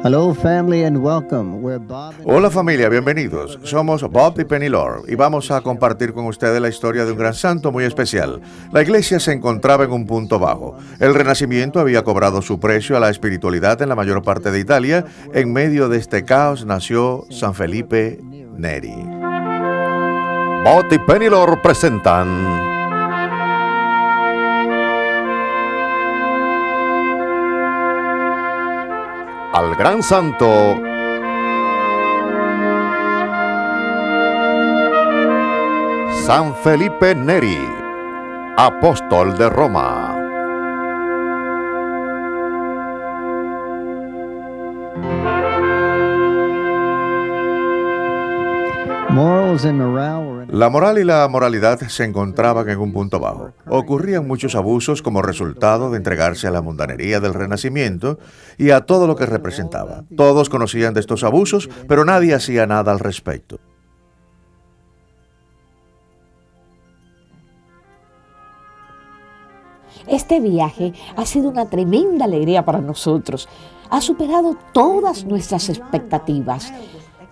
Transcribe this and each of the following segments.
Hello family and welcome. We're Bob and Hola familia, bienvenidos. Somos Bob y Penny Lore y vamos a compartir con ustedes la historia de un gran santo muy especial. La iglesia se encontraba en un punto bajo. El Renacimiento había cobrado su precio a la espiritualidad en la mayor parte de Italia. En medio de este caos nació San Felipe Neri. Bob y Penny Lore presentan al gran santo San Felipe Neri, apóstol de Roma. morals and morale were in La moral y la moralidad se encontraban en un punto bajo. Ocurrían muchos abusos como resultado de entregarse a la mundanería del Renacimiento y a todo lo que representaba. Todos conocían de estos abusos, pero nadie hacía nada al respecto. Este viaje ha sido una tremenda alegría para nosotros. Ha superado todas nuestras expectativas.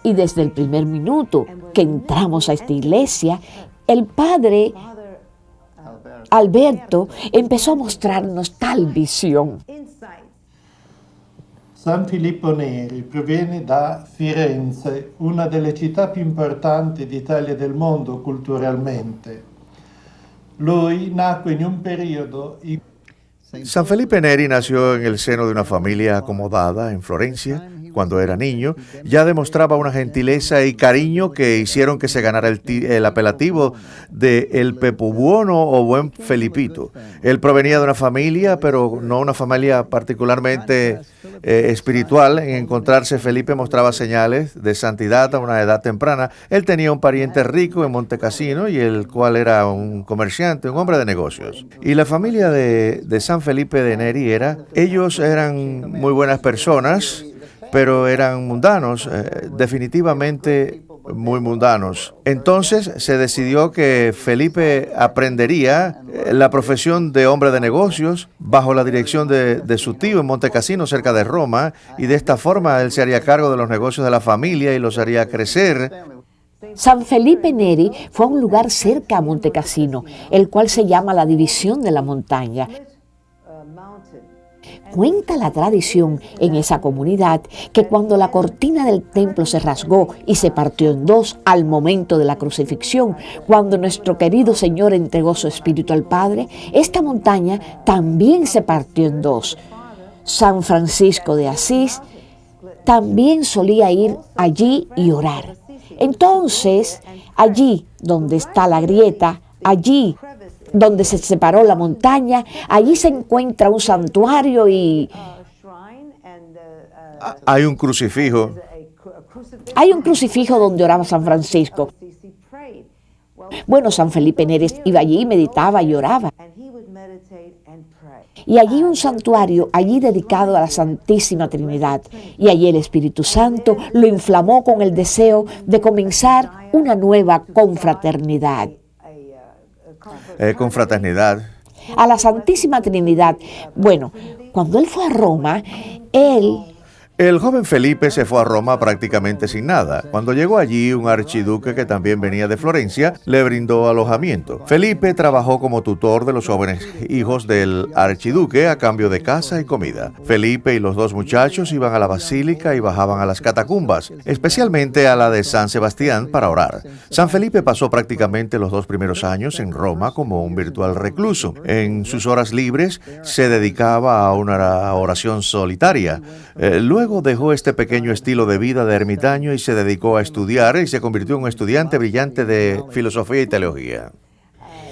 Y desde el primer minuto que entramos a esta iglesia, el padre Alberto empezó a mostrarnos tal visión. San Filippo Neri proviene da Firenze, una delle città più importanti d'Italia e del mondo culturalmente. Lui nacque in un periodo in San Felipe Neri nació en el seno de una familia acomodada en Florencia. Cuando era niño, ya demostraba una gentileza y cariño que hicieron que se ganara el apelativo de el Pepo Buono o Buen Felipito. Él provenía de una familia, pero no una familia particularmente espiritual. En encontrarse, Felipe mostraba señales de santidad a una edad temprana. Él tenía un pariente rico en Montecassino, y el cual era un comerciante, un hombre de negocios. Y la familia de San Felipe de Neri ellos eran muy buenas personas, pero eran mundanos, definitivamente muy mundanos. Entonces se decidió que Felipe aprendería la profesión de hombre de negocios bajo la dirección de su tío en Montecassino, cerca de Roma, y de esta forma él se haría cargo de los negocios de la familia y los haría crecer. San Felipe Neri fue a un lugar cerca a Montecassino, el cual se llama la División de la Montaña. Cuenta la tradición en esa comunidad que cuando la cortina del templo se rasgó y se partió en dos al momento de la crucifixión, cuando nuestro querido Señor entregó su espíritu al Padre, esta montaña también se partió en dos. San Francisco de Asís también solía ir allí y orar. Entonces, allí donde está la grieta, allí donde se separó la montaña, allí se encuentra un santuario y Hay un crucifijo. hay un crucifijo donde oraba San Francisco. Bueno, San Felipe Neri iba allí, meditaba y oraba. Y allí un santuario, allí dedicado a la Santísima Trinidad. Y allí el Espíritu Santo lo inflamó con el deseo de comenzar una nueva confraternidad. Confraternidad. A la Santísima Trinidad. Bueno, cuando él fue a Roma, El joven Felipe se fue a Roma prácticamente sin nada. Cuando llegó allí, un archiduque que también venía de Florencia le brindó alojamiento. Felipe trabajó como tutor de los jóvenes hijos del archiduque a cambio de casa y comida. Felipe y los dos muchachos iban a la basílica y bajaban a las catacumbas, especialmente a la de San Sebastián, para orar. San Felipe pasó prácticamente los 2 primeros años en Roma como un virtual recluso. En sus horas libres se dedicaba a una oración solitaria. Luego dejó este pequeño estilo de vida de ermitaño y se dedicó a estudiar y se convirtió en un estudiante brillante de filosofía y teología.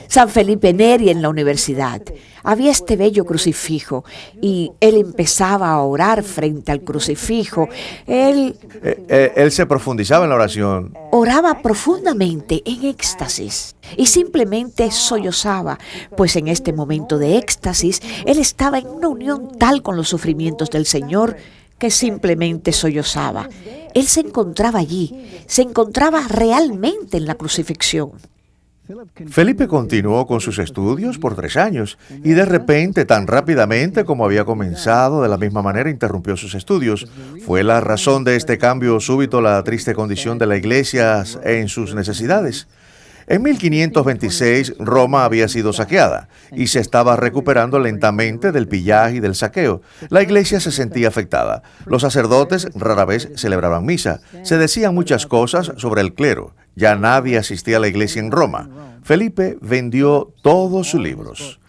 San Felipe Neri en la universidad. Había este bello crucifijo y él empezaba a orar frente al crucifijo. Él se profundizaba en la oración. oraba profundamente en éxtasis y simplemente sollozaba, pues en este momento de éxtasis él estaba en una unión tal con los sufrimientos del Señor que simplemente sollozaba. Él se encontraba allí, se encontraba realmente en la crucifixión. Felipe continuó con sus estudios por 3 años y de repente, tan rápidamente como había comenzado, de la misma manera interrumpió sus estudios. ¿Fue la razón de este cambio súbito la triste condición de la iglesia en sus necesidades? En 1526 Roma había sido saqueada y se estaba recuperando lentamente del pillaje y del saqueo. La iglesia se sentía afectada. Los sacerdotes rara vez celebraban misa. Se decían muchas cosas sobre el clero. Ya nadie asistía a la iglesia en Roma. Felipe vendió todos sus libros.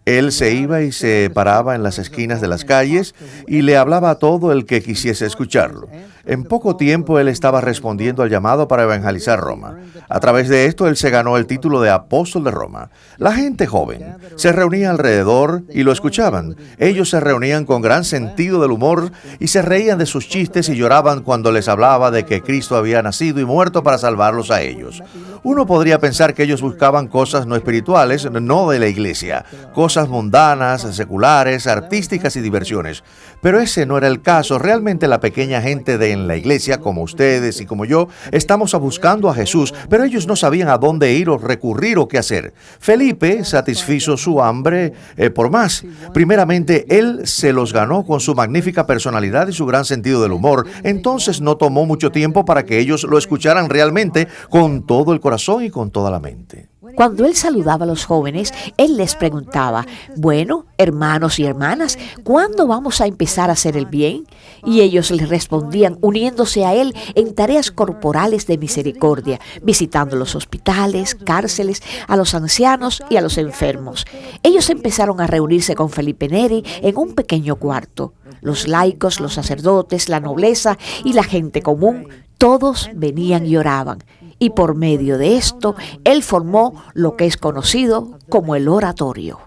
Él se iba y se paraba en las esquinas de las calles y le hablaba a todo el que quisiese escucharlo. En poco tiempo él estaba respondiendo al llamado para evangelizar Roma. A través de esto él se ganó el título de apóstol de Roma. La gente joven se reunía alrededor y lo escuchaban. Ellos se reunían con gran sentido del humor y se reían de sus chistes y lloraban cuando les hablaba de que Cristo había nacido y muerto para salvarlos a ellos. Uno podría pensar que ellos buscaban cosas no espirituales, no de la iglesia, cosas mundanas, seculares, artísticas y diversiones. Pero ese no era el caso. Realmente la pequeña gente de en la iglesia, como ustedes y como yo, estamos buscando a Jesús, pero ellos no sabían a dónde ir o recurrir o qué hacer. Felipe satisfizo su hambre por más. Primeramente, él se los ganó con su magnífica personalidad y su gran sentido del humor. Entonces no tomó mucho tiempo para que ellos lo escucharan realmente con todo el corazón y con toda la mente. Cuando él saludaba a los jóvenes, él les preguntaba, bueno, hermanos y hermanas, ¿cuándo vamos a empezar a hacer el bien? Y ellos le respondían uniéndose a él en tareas corporales de misericordia, visitando los hospitales, cárceles, a los ancianos y a los enfermos. Ellos empezaron a reunirse con Felipe Neri en un pequeño cuarto. Los laicos, los sacerdotes, la nobleza y la gente común, todos venían y oraban. Y por medio de esto, él formó lo que es conocido como el oratorio.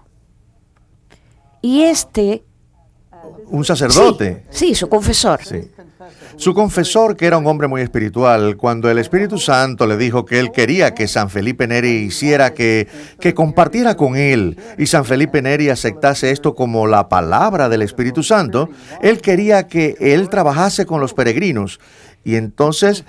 Y ¿Un sacerdote? Sí, su confesor. Sí. Su confesor, que era un hombre muy espiritual, cuando el Espíritu Santo le dijo que él quería que San Felipe Neri hiciera que compartiera con él, y San Felipe Neri aceptase esto como la palabra del Espíritu Santo, él quería que él trabajase con los peregrinos. Y entonces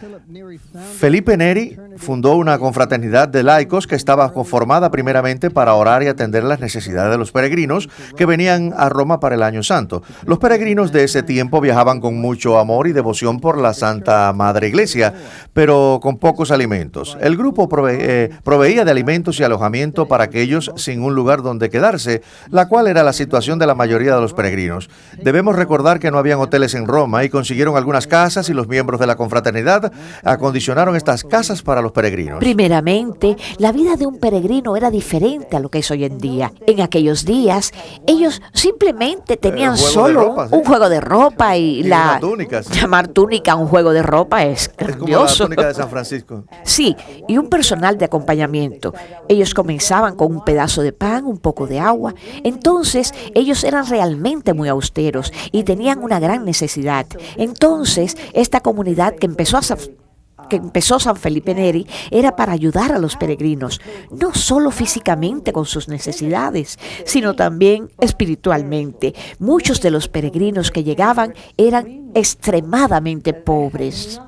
Felipe Neri fundó una confraternidad de laicos que estaba conformada primeramente para orar y atender las necesidades de los peregrinos que venían a Roma para el Año Santo. Los peregrinos de ese tiempo viajaban con mucho amor y devoción por la Santa Madre Iglesia, pero con pocos alimentos. El grupo proveía de alimentos y alojamiento para aquellos sin un lugar donde quedarse, la cual era la situación de la mayoría de los peregrinos. Debemos recordar que no habían hoteles en Roma y consiguieron algunas casas y los miembros de la confraternidad acondicionaron estas casas para los peregrinos. Primeramente, la vida de un peregrino era diferente a lo que es hoy en día. En aquellos días, ellos simplemente tenían solo un juego de ropa y la túnicas. Llamar túnica a un juego de ropa es grandioso. Es como la túnica de San Francisco. Sí, y un personal de acompañamiento. Ellos comenzaban con un pedazo de pan, un poco de agua. Entonces, ellos eran realmente muy austeros y tenían una gran necesidad. Entonces, esta comunidad que empezó San Felipe Neri era para ayudar a los peregrinos, no solo físicamente con sus necesidades, sino también espiritualmente. Muchos de los peregrinos que llegaban eran extremadamente pobres.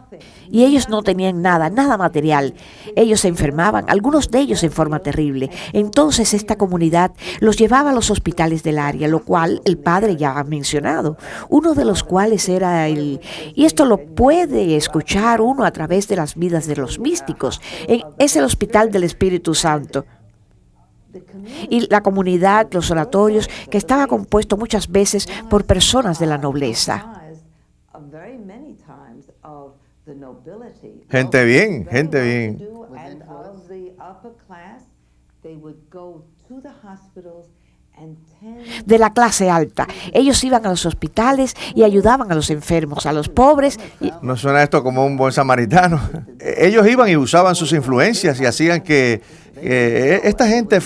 Y ellos no tenían nada material. Ellos se enfermaban, algunos de ellos en forma terrible. Entonces esta comunidad los llevaba a los hospitales del área, lo cual el padre ya ha mencionado. Uno de los cuales era y esto lo puede escuchar uno a través de las vidas de los místicos, es el Hospital del Espíritu Santo. Y la comunidad, los oratorios, que estaba compuesto muchas veces por personas de la nobleza. Gente bien. De la clase alta. Ellos iban a los hospitales y ayudaban a los enfermos, a los pobres. ¿No suena esto como un buen samaritano? Ellos iban y usaban sus influencias y hacían que esta gente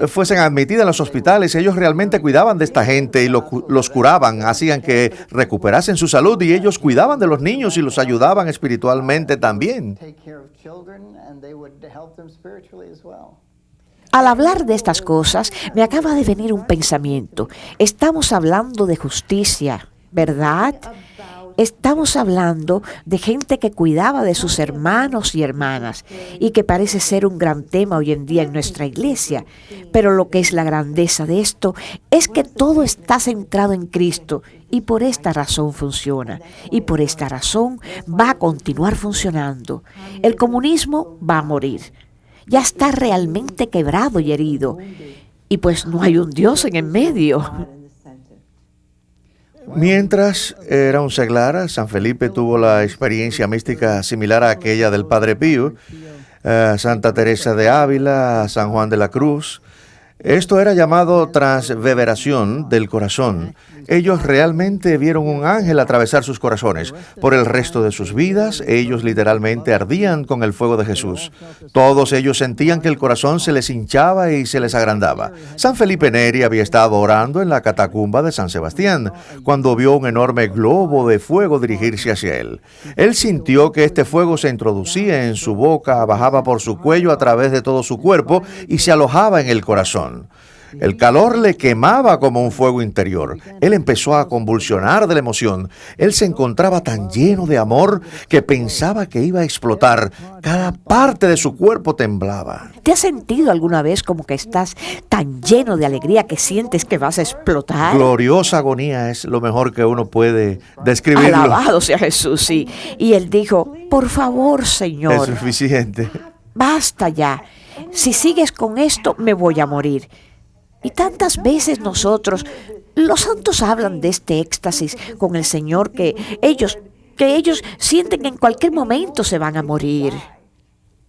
fuesen admitidas en los hospitales. Ellos realmente cuidaban de esta gente y los curaban, hacían que recuperasen su salud, y ellos cuidaban de los niños y los ayudaban espiritualmente también. Al hablar de estas cosas, me acaba de venir un pensamiento. Estamos hablando de justicia, ¿verdad? Estamos hablando de gente que cuidaba de sus hermanos y hermanas y que parece ser un gran tema hoy en día en nuestra iglesia. Pero lo que es la grandeza de esto es que todo está centrado en Cristo y por esta razón funciona y por esta razón va a continuar funcionando. El comunismo va a morir. Ya está realmente quebrado y herido. Y pues no hay un Dios en el medio. Mientras era un seglar, San Felipe tuvo la experiencia mística similar a aquella del Padre Pío, Santa Teresa de Ávila, San Juan de la Cruz. Esto era llamado transverberación del corazón. Ellos realmente vieron un ángel atravesar sus corazones. Por el resto de sus vidas, ellos literalmente ardían con el fuego de Jesús. Todos ellos sentían que el corazón se les hinchaba y se les agrandaba. San Felipe Neri había estado orando en la catacumba de San Sebastián, cuando vio un enorme globo de fuego dirigirse hacia él. Él sintió que este fuego se introducía en su boca, bajaba por su cuello a través de todo su cuerpo y se alojaba en el corazón. El calor le quemaba como un fuego interior. Él empezó a convulsionar de la emoción. Él se encontraba tan lleno de amor que pensaba que iba a explotar. Cada parte de su cuerpo temblaba. ¿Te has sentido alguna vez como que estás tan lleno de alegría que sientes que vas a explotar? Gloriosa agonía es lo mejor que uno puede describirlo. Alabado sea Jesús, sí. Y él dijo, por favor, Señor. Es suficiente. Basta ya. Si sigues con esto, me voy a morir. Y tantas veces nosotros, los santos hablan de este éxtasis con el Señor que ellos sienten que en cualquier momento se van a morir.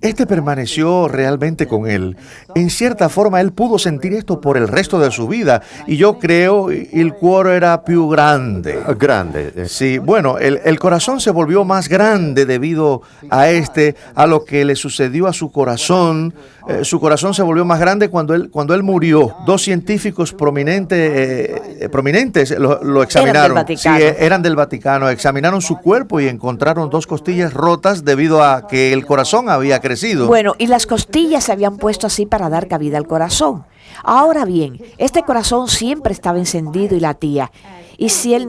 Este permaneció realmente con él. En cierta forma, él pudo sentir esto por el resto de su vida. Y yo creo el cuore era più grande. Grande. Sí, bueno, el corazón se volvió más grande debido a lo que le sucedió a su corazón. Su corazón se volvió más grande cuando él murió. Dos científicos prominentes lo examinaron. Eran del Vaticano. Examinaron su cuerpo y encontraron dos costillas rotas debido a que el corazón había crecido. Bueno, y las costillas se habían puesto así para dar cabida al corazón. Ahora bien, este corazón siempre estaba encendido y latía. Y si el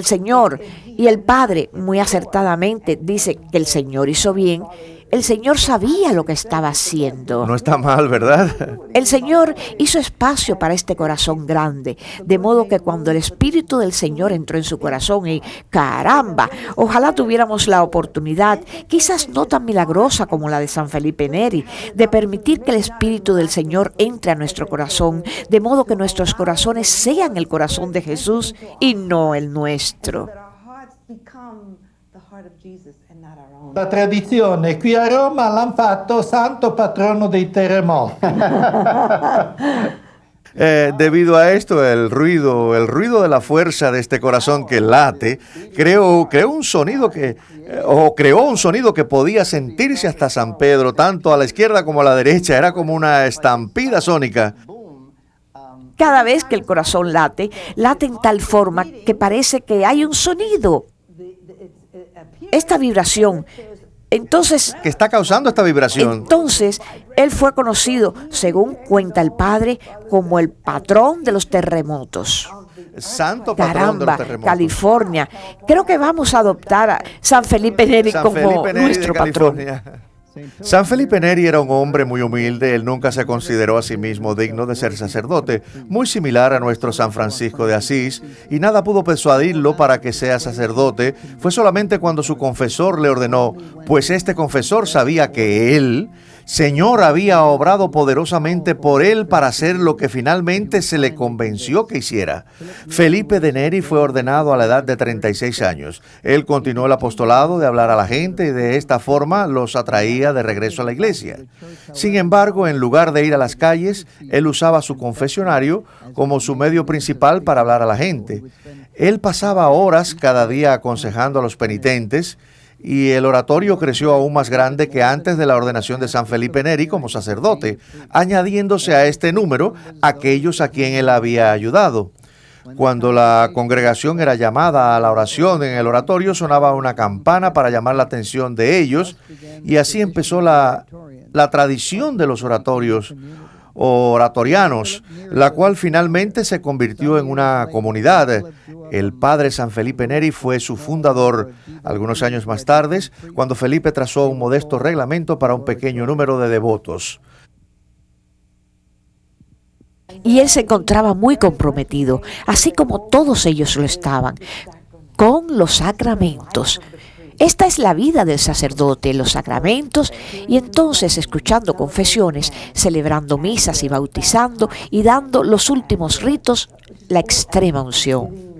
Señor y el Padre muy acertadamente dice que el Señor hizo bien, el Señor sabía lo que estaba haciendo. No está mal, ¿verdad? El Señor hizo espacio para este corazón grande, de modo que cuando el Espíritu del Señor entró en su corazón y caramba, ojalá tuviéramos la oportunidad, quizás no tan milagrosa como la de San Felipe Neri, de permitir que el Espíritu del Señor entre a nuestro corazón, de modo que nuestros corazones sean el corazón de Jesús y no el nuestro. La tradizione qui a Roma l'hanno fatto santo patrono dei terremoti. Debido a esto, el ruido de la fuerza de este corazón que late, creó un sonido que podía sentirse hasta San Pedro, tanto a la izquierda como a la derecha. Era como una estampida sónica. Cada vez que el corazón late en tal forma que parece que hay un sonido. Esta vibración, entonces, que está causando esta vibración. Entonces, él fue conocido, según cuenta el Padre, como el patrón de los terremotos. Santo patrón Caramba, de los terremotos. California. Creo que vamos a adoptar a San Felipe Neri como nuestro patrón. San Felipe Neri era un hombre muy humilde. Él nunca se consideró a sí mismo digno de ser sacerdote, muy similar a nuestro San Francisco de Asís, y nada pudo persuadirlo para que sea sacerdote. Fue solamente cuando su confesor le ordenó, pues este confesor sabía que él, Señor, había obrado poderosamente por él para hacer lo que finalmente se le convenció que hiciera. Felipe de Neri fue ordenado a la edad de 36 años. Él continuó el apostolado de hablar a la gente y de esta forma los atraía de regreso a la iglesia. Sin embargo, en lugar de ir a las calles, él usaba su confesionario como su medio principal para hablar a la gente. Él pasaba horas cada día aconsejando a los penitentes, y el oratorio creció aún más grande que antes de la ordenación de San Felipe Neri como sacerdote, añadiéndose a este número aquellos a quien él había ayudado. Cuando la congregación era llamada a la oración en el oratorio, sonaba una campana para llamar la atención de ellos, y así empezó la tradición de los oratorios. oratorianos, la cual finalmente se convirtió en una comunidad. El padre San Felipe Neri fue su fundador. Algunos años más tarde, cuando Felipe trazó un modesto reglamento para un pequeño número de devotos. Y él se encontraba muy comprometido, así como todos ellos lo estaban, con los sacramentos. Esta es la vida del sacerdote, los sacramentos, y entonces escuchando confesiones, celebrando misas y bautizando y dando los últimos ritos, la extrema unción.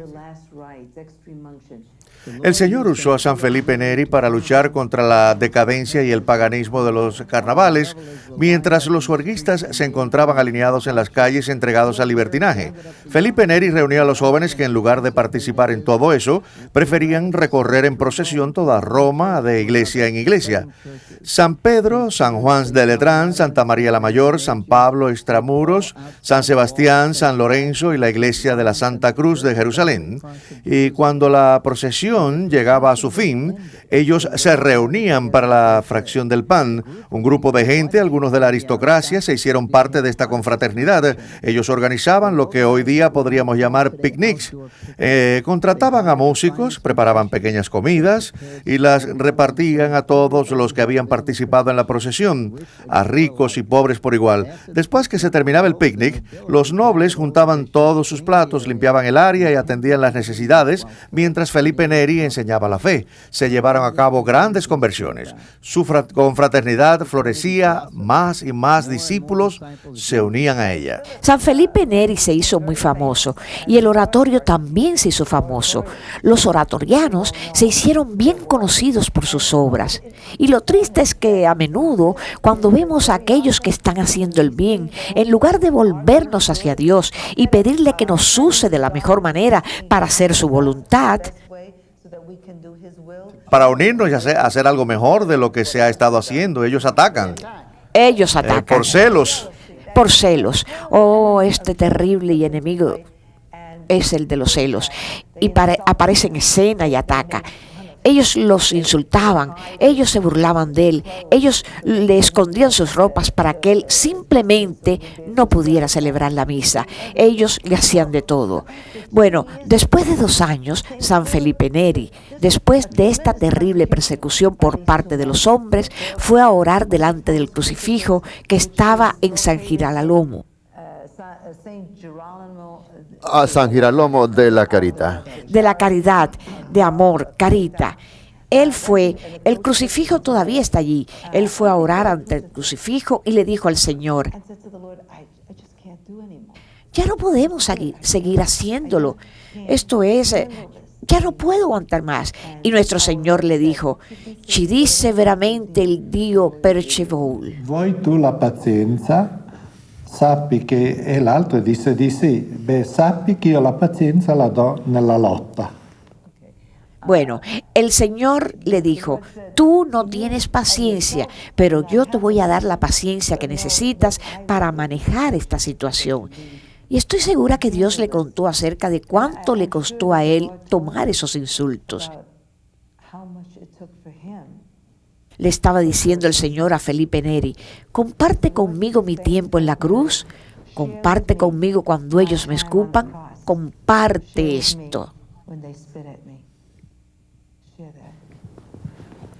El Señor usó a San Felipe Neri para luchar contra la decadencia y el paganismo de los carnavales, mientras los huerguistas se encontraban alineados en las calles entregados al libertinaje. Felipe Neri reunía a los jóvenes que en lugar de participar en todo eso, preferían recorrer en procesión toda Roma de iglesia en iglesia. San Pedro, San Juan de Letrán, Santa María la Mayor, San Pablo Extramuros, San Sebastián, San Lorenzo y la iglesia de la Santa Cruz de Jerusalén. Y cuando la procesión llegaba a su fin, ellos se reunían para la fracción del pan. Un grupo de gente, algunos de la aristocracia, se hicieron parte de esta confraternidad. Ellos organizaban lo que hoy día podríamos llamar picnics. Contrataban a músicos, preparaban pequeñas comidas y las repartían a todos los que habían participado en la procesión, a ricos y pobres por igual. Después que se terminaba el picnic, los nobles juntaban todos sus platos, limpiaban el área y atendían las necesidades, mientras Felipe Neri enseñaba la fe. Se llevaron a cabo grandes conversiones. Su confraternidad florecía, más y más discípulos se unían a ella. San Felipe Neri se hizo muy famoso y el oratorio también se hizo famoso. Los oratorianos se hicieron bien conocidos por sus obras. Y lo triste es que a menudo, cuando vemos a aquellos que están haciendo el bien, en lugar de volvernos hacia Dios y pedirle que nos use de la mejor manera para hacer su voluntad, para unirnos y hacer algo mejor de lo que se ha estado haciendo, ellos atacan. Ellos atacan. Por celos. Por celos. Oh, este terrible y enemigo es el de los celos. Y aparece en escena y ataca. Ellos los insultaban, ellos se burlaban de él, ellos le escondían sus ropas para que él simplemente no pudiera celebrar la misa. Ellos le hacían de todo. Bueno, después de 2 años, San Felipe Neri, después de esta terrible persecución por parte de los hombres, fue a orar delante del crucifijo que estaba en San Girolamo. A San Girolamo de la Caridad. De la caridad, de amor, carita. Él fue, el crucifijo todavía está allí. Él fue a orar ante el crucifijo y le dijo al Señor: ya no podemos seguir haciéndolo. Esto es, ya no puedo aguantar más. Y nuestro Señor le dijo: ci disse veramente il Dio percevol. Vuoi tu la pazienza? Sappi che, e l'altro disse di sì, beh, sappi che io la pazienza la do nella lotta. Bueno, el Señor le dijo: tú no tienes paciencia, pero yo te voy a dar la paciencia que necesitas para manejar esta situación. Y estoy segura que Dios le contó acerca de cuánto le costó a él tomar esos insultos. Le estaba diciendo el Señor a Felipe Neri: comparte conmigo mi tiempo en la cruz, comparte conmigo cuando ellos me escupan, comparte esto.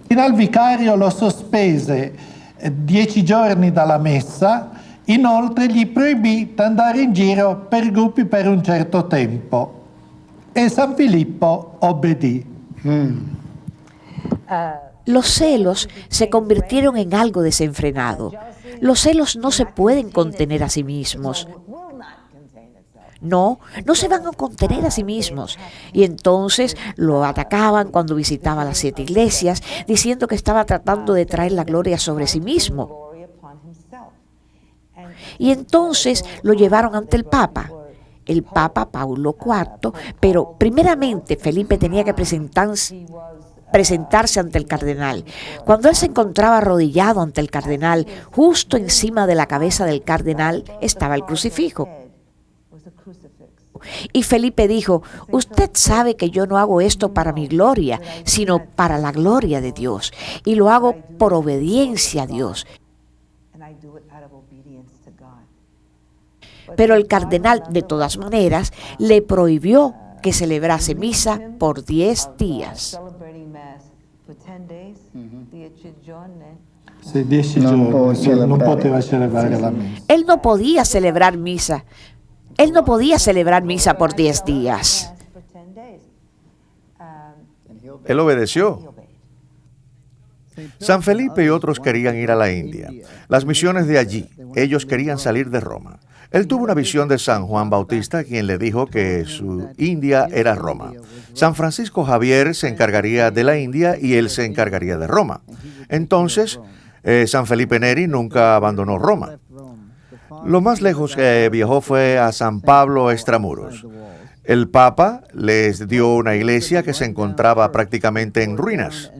Il vicario lo sospese 10 giorni dalla messa, inoltre gli proibì di andare in giro per gruppi per un certo tempo e San Filippo obbedì. Los celos se convirtieron en algo desenfrenado. Los celos no se pueden contener a sí mismos. No se van a contener a sí mismos. Y entonces lo atacaban cuando visitaba las 7 iglesias, diciendo que estaba tratando de traer la gloria sobre sí mismo. Y entonces lo llevaron ante el Papa Paulo IV, pero primeramente Felipe tenía que presentarse ante el cardenal. Cuando él se encontraba arrodillado ante el cardenal, justo encima de la cabeza del cardenal estaba el crucifijo. Y Felipe dijo: usted sabe que yo no hago esto para mi gloria, sino para la gloria de Dios. Y lo hago por obediencia a Dios. pero el cardenal, de todas maneras, le prohibió que celebrase misa por 10 días. Se 10 giorni non poteva celebrare la messa. Él no podía celebrar misa. Él no podía celebrar misa por 10 días. Él obedeció. San Felipe y otros querían ir a la India. Las misiones de allí, ellos querían salir de Roma. Él tuvo una visión de San Juan Bautista, quien le dijo que su India era Roma. San Francisco Javier se encargaría de la India y él se encargaría de Roma. Entonces, San Felipe Neri nunca abandonó Roma. Lo más lejos que viajó fue a San Pablo Extramuros. El Papa les dio una iglesia que se encontraba prácticamente en ruinas.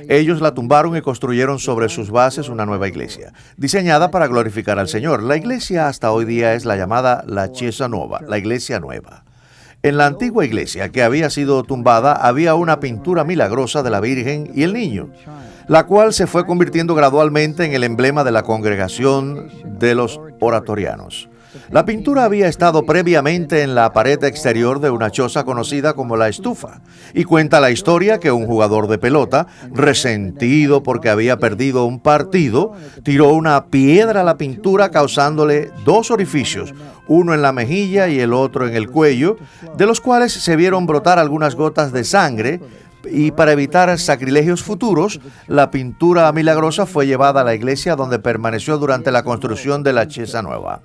Ellos la tumbaron y construyeron sobre sus bases una nueva iglesia, diseñada para glorificar al Señor. La iglesia hasta hoy día es la llamada la Chiesa Nuova, la iglesia nueva. En la antigua iglesia que había sido tumbada había una pintura milagrosa de la Virgen y el Niño, la cual se fue convirtiendo gradualmente en el emblema de la congregación de los oratorianos. La pintura había estado previamente en la pared exterior de una choza conocida como la estufa, y cuenta la historia que un jugador de pelota, resentido porque había perdido un partido, tiró una piedra a la pintura causándole 2 orificios, uno en la mejilla y el otro en el cuello, de los cuales se vieron brotar algunas gotas de sangre. Y para evitar sacrilegios futuros, la pintura milagrosa fue llevada a la iglesia donde permaneció durante la construcción de la Chiesa Nueva,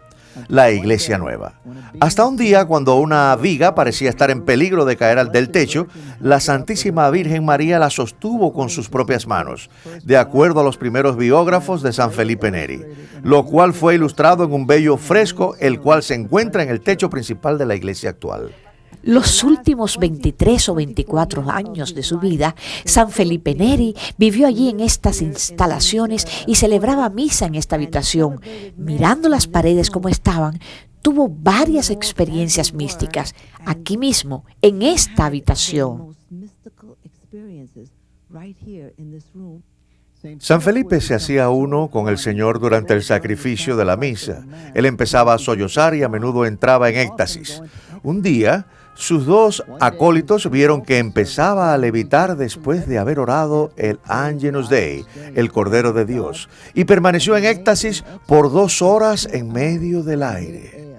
la iglesia nueva. Hasta un día, cuando una viga parecía estar en peligro de caer del techo, la Santísima Virgen María la sostuvo con sus propias manos, de acuerdo a los primeros biógrafos de San Felipe Neri, lo cual fue ilustrado en un bello fresco, el cual se encuentra en el techo principal de la iglesia actual. Los últimos 23 o 24 años de su vida, San Felipe Neri vivió allí en estas instalaciones y celebraba misa en esta habitación. Mirando las paredes como estaban, tuvo varias experiencias místicas, aquí mismo, en esta habitación. San Felipe se hacía uno con el Señor durante el sacrificio de la misa. Él empezaba a sollozar y a menudo entraba en éxtasis. Un día, sus 2 acólitos vieron que empezaba a levitar después de haber orado el Angelus Dei, el Cordero de Dios, y permaneció en éxtasis por 2 horas en medio del aire.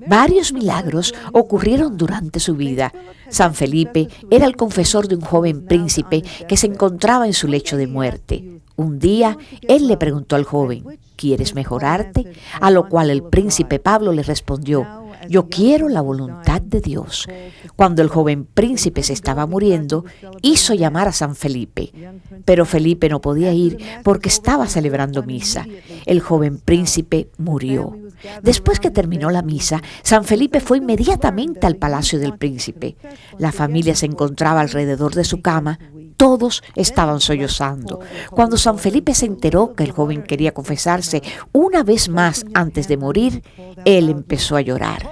Varios milagros ocurrieron durante su vida. San Felipe era el confesor de un joven príncipe que se encontraba en su lecho de muerte. Un día, él le preguntó al joven, ¿quieres mejorarte? A lo cual el príncipe Pablo le respondió, yo quiero la voluntad de Dios. Cuando el joven príncipe se estaba muriendo, hizo llamar a San Felipe, pero Felipe no podía ir porque estaba celebrando misa. El joven príncipe murió. Después que terminó la misa, San Felipe fue inmediatamente al palacio del príncipe. La familia se encontraba alrededor de su cama. Todos estaban sollozando. Cuando San Felipe se enteró que el joven quería confesarse una vez más antes de morir, él empezó a llorar.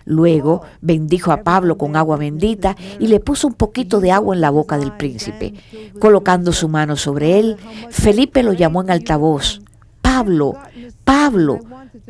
Luego bendijo a Pablo con agua bendita y le puso un poquito de agua en la boca del príncipe. Colocando su mano sobre él, Felipe lo llamó en altavoz. Pablo, Pablo.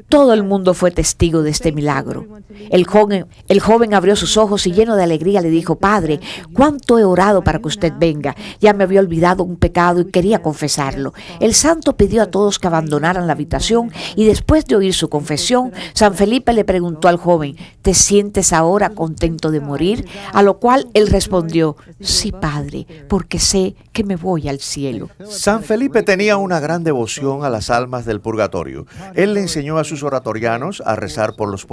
Todo el mundo fue testigo de este milagro. El joven abrió sus ojos y lleno de alegría le dijo, Padre, cuánto he orado para que usted venga. Ya me había olvidado un pecado y quería confesarlo. El santo pidió a todos que abandonaran la habitación y después de oír su confesión, San Felipe le preguntó al joven, ¿te sientes ahora contento de morir? A lo cual él respondió, sí, Padre, porque sé que me voy al cielo. San Felipe tenía una gran devoción a las almas del purgatorio. Él le enseñó a sus oratorianos a rezar por las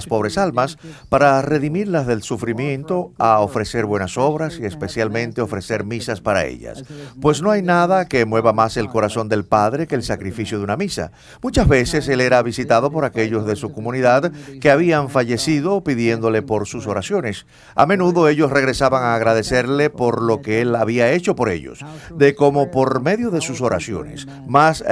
pobres almas, para redimirlas del sufrimiento, a ofrecer buenas obras y especialmente ofrecer misas para ellas. Pues no hay nada que mueva más el corazón del Padre que el sacrificio de una misa. Muchas veces él era visitado por aquellos de su comunidad que habían fallecido pidiéndole por sus oraciones. A menudo ellos regresaban a agradecerle por lo que él había hecho por ellos, de cómo por medio de sus oraciones más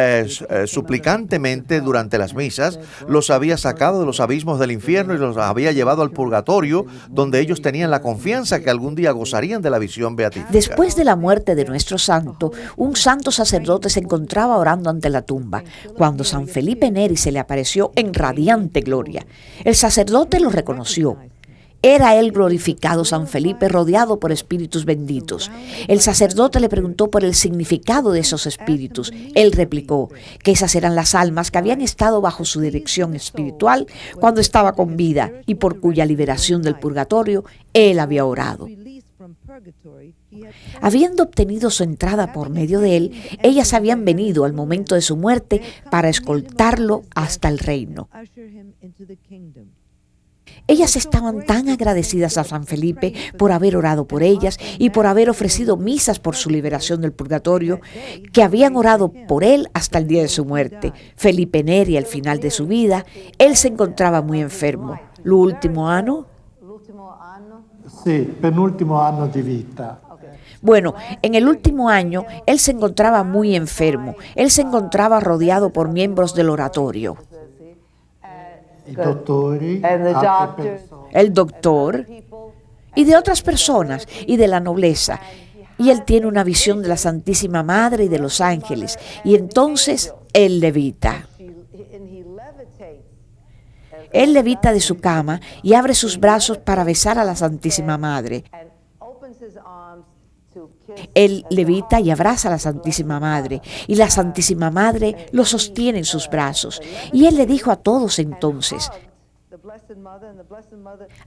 suplicantes constantemente durante las misas, los había sacado de los abismos del infierno y los había llevado al purgatorio, donde ellos tenían la confianza que algún día gozarían de la visión beatífica. Después de la muerte de nuestro santo, un santo sacerdote se encontraba orando ante la tumba, cuando San Felipe Neri se le apareció en radiante gloria. El sacerdote lo reconoció. Era el glorificado San Felipe rodeado por espíritus benditos. El sacerdote le preguntó por el significado de esos espíritus. Él replicó que esas eran las almas que habían estado bajo su dirección espiritual cuando estaba con vida y por cuya liberación del purgatorio él había orado. Habiendo obtenido su entrada por medio de él, ellas habían venido al momento de su muerte para escoltarlo hasta el reino. Ellas estaban tan agradecidas a San Felipe por haber orado por ellas y por haber ofrecido misas por su liberación del purgatorio, que habían orado por él hasta el día de su muerte. Felipe Neri, al final de su vida, él se encontraba muy enfermo. ¿Lo último año? Sí, penúltimo año de vida. Bueno, en el último año, él se encontraba muy enfermo. Él se encontraba rodeado por miembros del oratorio. El doctor y de otras personas y de la nobleza. Y él tiene una visión de la Santísima Madre y de los ángeles. Y entonces él levita. Él levita de su cama y abre sus brazos para besar a la Santísima Madre. Él levita y abraza a la Santísima Madre, y la Santísima Madre lo sostiene en sus brazos. Y él le dijo a todos entonces: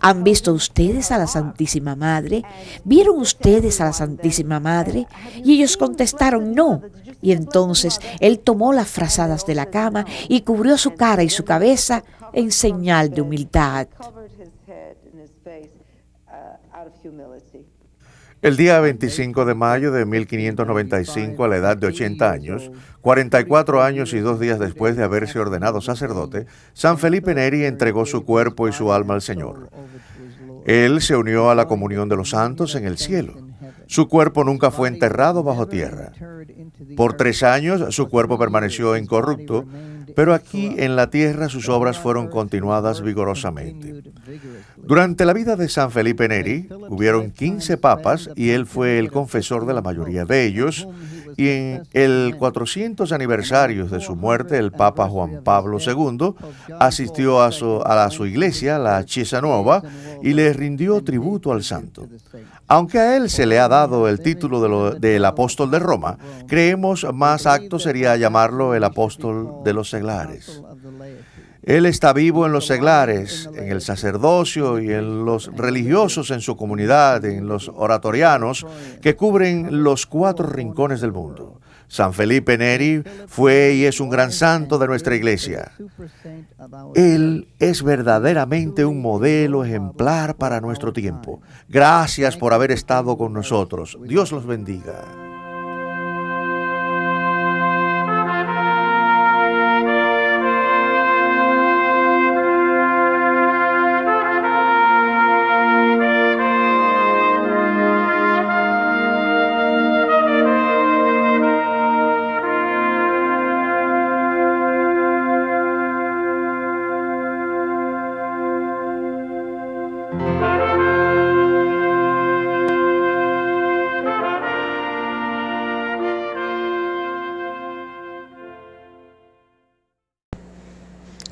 ¿han visto ustedes a la Santísima Madre? ¿Vieron ustedes a la Santísima Madre? Y ellos contestaron: no. Y entonces él tomó las frazadas de la cama y cubrió su cara y su cabeza en señal de humildad. El día 25 de mayo de 1595, a la edad de 80 años, 44 años y 2 días después de haberse ordenado sacerdote, San Felipe Neri entregó su cuerpo y su alma al Señor. Él se unió a la comunión de los santos en el cielo. Su cuerpo nunca fue enterrado bajo tierra. Por 3 años su cuerpo permaneció incorrupto, pero aquí en la tierra sus obras fueron continuadas vigorosamente. Durante la vida de San Felipe Neri hubieron 15 papas y él fue el confesor de la mayoría de ellos, y en el 400 aniversario de su muerte el Papa Juan Pablo II asistió a su iglesia, la Chiesa Nuova, y le rindió tributo al santo. Aunque a él se le ha dado el título del apóstol de Roma, creemos más apto sería llamarlo el apóstol de los seglares. Él está vivo en los seglares, en el sacerdocio y en los religiosos en su comunidad, en los oratorianos que cubren los 4 rincones del mundo. San Felipe Neri fue y es un gran santo de nuestra iglesia. Él es verdaderamente un modelo ejemplar para nuestro tiempo. Gracias por haber estado con nosotros. Dios los bendiga.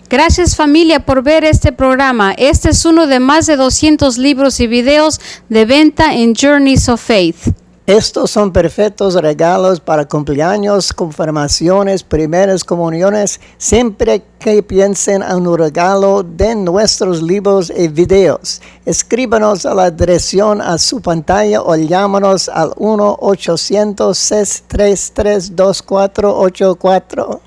Gracias familia por ver este programa. Este es uno de más de 200 libros y videos de venta en Journeys of Faith. Estos son perfectos regalos para cumpleaños, confirmaciones, primeras comuniones. Siempre que piensen en un regalo, den nuestros libros y videos. Escríbanos a la dirección a su pantalla o llámanos al 1-800-633-2484.